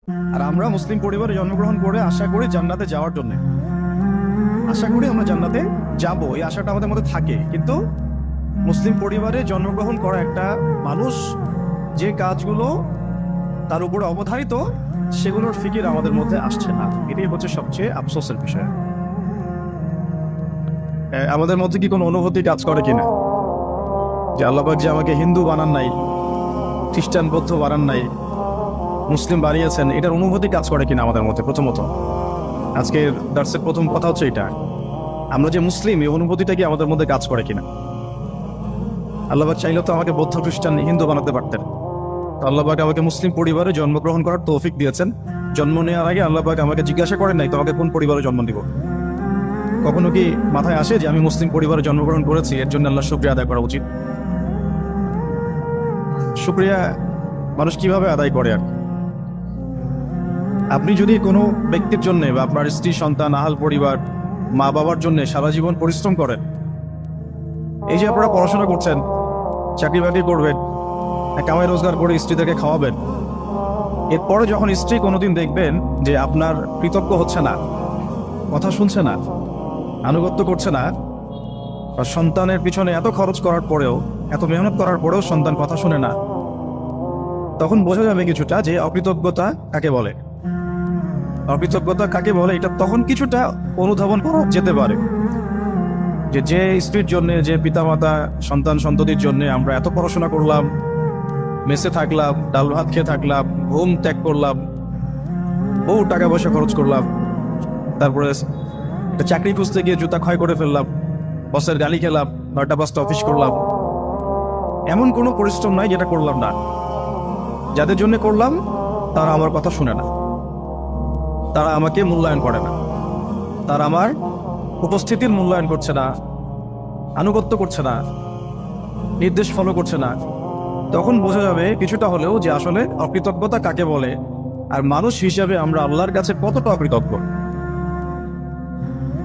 আর আমরা মুসলিম পরিবারে জন্মগ্রহণ করে আশা করি জান্নাতে যাওয়ার জন্য, আশা করি আমরা জান্নাতে যাব, এই আশাটা আমাদের মধ্যে থাকে। কিন্তু মুসলিম পরিবারে জন্মগ্রহণ করা একটা মানুষ যে কাজগুলো তার উপরে অবধারিত সেগুলোর ফিকির আমাদের মধ্যে আসছে না, এটাই হচ্ছে সবচেয়ে আফসোসের বিষয়। আমাদের মধ্যে কি কোনো অনুভূতি কাজ করে কিনা যে আল্লাহ পাক যে আমাকে হিন্দু বানান নাই, খ্রিস্টান বৌদ্ধ বানান নাই, মুসলিম বানিয়েছেন, এটার অনুভূতি কাজ করে কিনা আমাদের মধ্যে? প্রথমত আজকের দার্সের প্রথম কথা হচ্ছে এটা, আমরা যে মুসলিম এই অনুভূতিটা কি আমাদের মধ্যে কাজ করে কিনা? আল্লাহ পাক চাইলে তো আমাকে বৌদ্ধ খ্রিস্টান হিন্দু বানাতে পারতেন। আল্লাহ পাক আমাকে মুসলিম পরিবারে জন্মগ্রহণ করার তৌফিক দিয়েছেন। জন্ম নেওয়ার আগে আল্লাহ পাক আমাকে জিজ্ঞাসা করেন নাই তোমাকে কোন পরিবারে জন্ম দিব। কখনো কি মাথায় আসে যে আমি মুসলিম পরিবারে জন্মগ্রহণ করেছি, এর জন্য আল্লাহ শুকরিয়া আদায় করা উচিত? শুকরিয়া মানুষ কিভাবে আদায় করে? আর আপনি যদি কোনো ব্যক্তির জন্য বা আপনার স্ত্রী সন্তান আহাল পরিবার মা বাবার জন্য সারা জীবন পরিশ্রম করেন, এই যে আপনারা পড়াশোনা করছেন, চাকরি বাকরি করবেন, কামাই রোজগার করে স্ত্রীদেরকে খাওয়াবেন, এরপরে যখন স্ত্রী কোনোদিন দেখবেন যে আপনার কৃতজ্ঞ হচ্ছে না, কথা শুনছে না, আনুগত্য করছে না, বা সন্তানের পিছনে এত খরচ করার পরেও, এত মেহনত করার পরেও সন্তান কথা শুনে না, তখন বোঝা যাবে কিছুটা যে অকৃতজ্ঞতা কাকে বলে। অকৃতজ্ঞতা কাকে বলে এটা তখন কিছুটা অনুধাবন করা যেতে পারে। যে স্ত্রীর জন্য, যে পিতামাতা সন্তান সন্ততির জন্য আমরা এত পড়াশোনা করলাম, মেসে থাকলাম, ডাল ভাত খেয়ে থাকলাম, ঘুম ত্যাগ করলাম, বহু টাকা পয়সা খরচ করলাম, তারপরে একটা চাকরি খুঁজতে গিয়ে জুতা ক্ষয় করে ফেললাম, বসের গালি খেলাম, 9টা 5টা অফিস করলাম, এমন কোনো পরিশ্রম নাই যেটা করলাম না। যাদের জন্য করলাম তারা আমার কথা শুনে না, তারা আমাকে মূল্যায়ন করে না, তারা আমার উপস্থিতির মূল্যায়ন করছে না, আনুগত্য করছে না, নির্দেশ ফলো করছে না। তখন বোঝা যাবে কিছুটা হলেও যে আসলে অকৃতজ্ঞতা কাকে বলে, আর মানুষ হিসাবে আমরা আল্লাহর কাছে কতটা অকৃতজ্ঞ।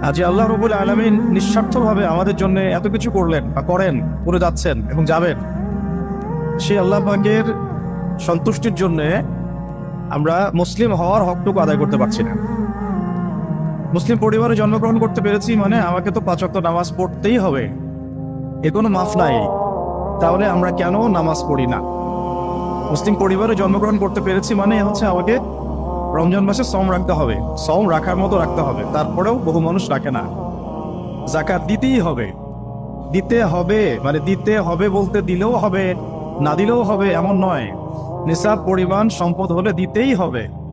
আজ আল্লাহ রাব্বুল আলামিন নিঃস্বার্থভাবে আমাদের জন্য এত কিছু করলেন বা করেন, করে যাচ্ছেন এবং যাবেন, সেই আল্লাহ পাকের সন্তুষ্টির জন্য আমরা মুসলিম হওয়ার হকটুকু আদায় করতে পারছি না। মুসলিম পরিবারে জন্মগ্রহণ করতে পেরেছি মানে আমাকে তো 5 ওয়াক্ত নামাজ পড়তেই হবে, এর কোনো মাফ নাই। তাহলে আমরা কেন নামাজ পড়ি না? মুসলিম পরিবারে জন্মগ্রহণ করতে পেরেছি মানে হচ্ছে আমাকে রমজান মাসে সওম রাখতে হবে, সওম রাখার মতো রাখতে হবে, তারপরেও বহু মানুষ রাখে না। যাকাত দিতেই হবে, দিতে হবে, মানে দিতে হবে বলতে দিলেও হবে, না দিলেও হবে এমন নয়, নিসাব পরিমাণ সম্পদ হলে দিতেই হবে।